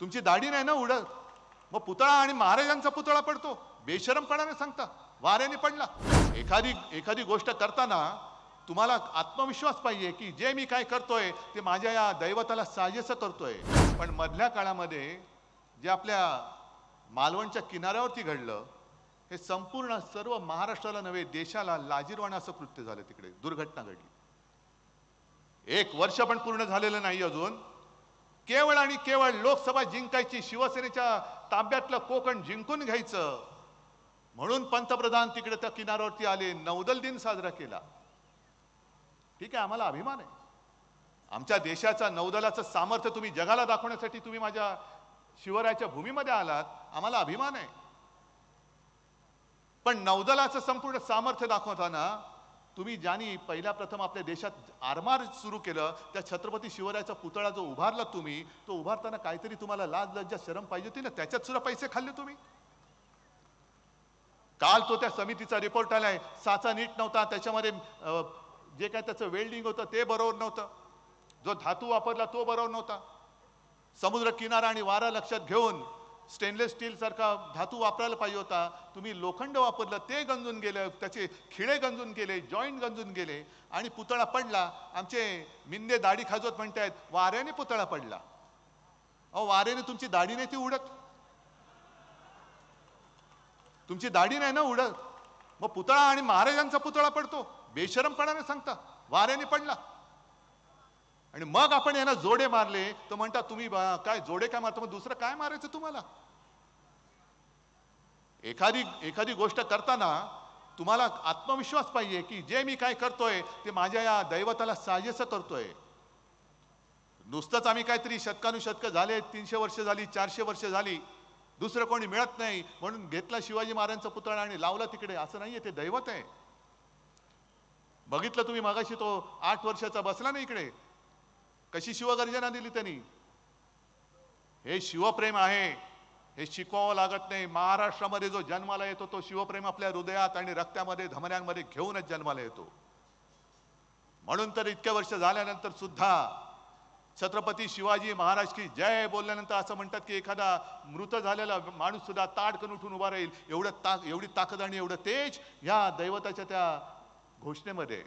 तुमची दाढी नाही ना उडत, मग पुतळा आणि महाराजांचा पुतळा पडतो, बेशरमपणाने सांगता वाऱ्याने पडला. एखादी एखादी गोष्ट करताना तुम्हाला आत्मविश्वास पाहिजे की जे मी काय करतोय ते माझ्या या दैवताला साजेसं करतोय. पण मधल्या काळामध्ये जे आपल्या मालवणच्या किनाऱ्यावरती घडलं, हे संपूर्ण सर्व महाराष्ट्राला नव्हे देशाला लाजिरवाणं असं कृत्य झालं. तिकडे दुर्घटना घडली. 1 वर्ष पण पूर्ण झालेलं नाही अजून. केवळ आणि केवळ लोकसभा जिंकायची, शिवसेनेच्या ताब्यातलं कोकण जिंकून घ्यायचं म्हणून पंतप्रधान तिकडे त्या किनाऱ्यावरती आले, नौदल दिन साजरा केला. ठीक आहे, आम्हाला अभिमान आहे. आमच्या देशाचा नौदलाचं सामर्थ्य तुम्ही जगाला दाखवण्यासाठी तुम्ही माझ्या शिवरायाच्या भूमीमध्ये आलात, आम्हाला अभिमान आहे. पण नौदलाचं संपूर्ण सामर्थ्य दाखवताना तुम्ही ज्यांनी पहिल्या प्रथम आपल्या देशात आरमार सुरू केलं, त्या छत्रपती शिवरायाचा पुतळा जो उभारला तुम्ही, तो उभारताना काहीतरी तुम्हाला लाज लज्जा शरम पाहिजे होती ना, त्याच्यात सुद्धा पैसे खाल्ले तुम्ही. काल तो त्या समितीचा रिपोर्ट आलाय, साचा नीट नव्हता, त्याच्यामध्ये जे काय त्याचं वेल्डिंग होतं ते बरोबर नव्हतं, जो धातू वापरला तो बरोबर नव्हता. समुद्र किनारा आणि वारा लक्षात घेऊन स्टेनलेस स्टील सारखा धातू वापरायला पाहिजे होता, तुम्ही लोखंड वापरलं, ते गंजून गेलं, त्याचे खिळे गंजून गेले, जॉईंट गंजून गेले आणि पुतळा पडला. आमचे मिंदे दाढी खाजवत म्हणतायत वाऱ्याने पुतळा पडला. अहो, वाऱ्याने तुमची दाढी नाही ती उडत, तुमची दाढी नाही ना उडत, मग पुतळा आणि महाराजांचा पुतळा पडतो, बेशरमपणाने सांगता वाऱ्याने पडला. आणि मग आपण यांना जोडे मारले तर म्हणता तुम्ही काय जोडे काय मारतो, मग दुसरं काय मारायचं तुम्हाला. एखादी एखादी गोष्ट करताना तुम्हाला आत्मविश्वास पाहिजे की जे मी काय करतोय ते माझ्या या दैवताला साजेसं करतोय. नुसतंच आम्ही काहीतरी शतकानुशतक झाले, 300 वर्ष झाली, 400 वर्ष झाली, दुसरं कोणी मिळत नाही म्हणून घेतला शिवाजी महाराजांचा पुतळा आणि लावला तिकडे, असं नाहीये. ते दैवत आहे. बघितलं तुम्ही मागाशी तो 8 वर्षाचा बसला ना इकडे, कशी शिवगर्जना दिली त्यांनी. हे शिवप्रेम आहे, हे शिकवावं लागत नाही. महाराष्ट्रामध्ये जो जन्माला येतो तो शिवप्रेम आपल्या हृदयात आणि रक्तामध्ये धमन्यांमध्ये घेऊनच जन्माला येतो. म्हणून तर इतके वर्ष झाल्यानंतर सुद्धा छत्रपती शिवाजी महाराज की जय बोलल्यानंतर असं म्हणतात की एखादा मृत झालेला माणूस सुद्धा ताडकन उठून उभा राहील, एवढी ताकद आणि एवढं तेज ह्या दैवताच्या त्या घोषणेमध्ये.